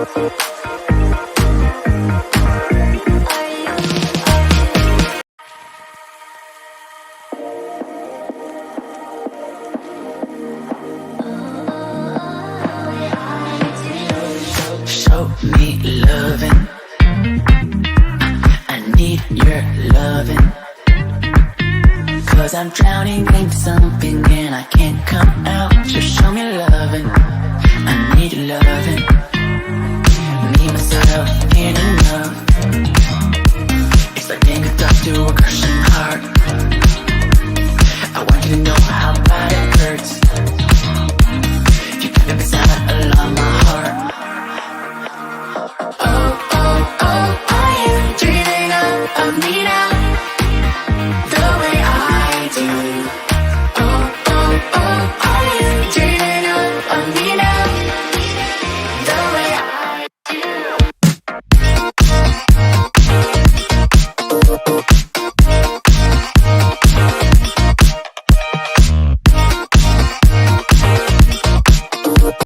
Show me loving. I need your loving. 'Cause I'm drowning in something and I can't come out. Just show me loving. I need loving. Me, myself, ain't enough. It's like being a dog to a crushing heart.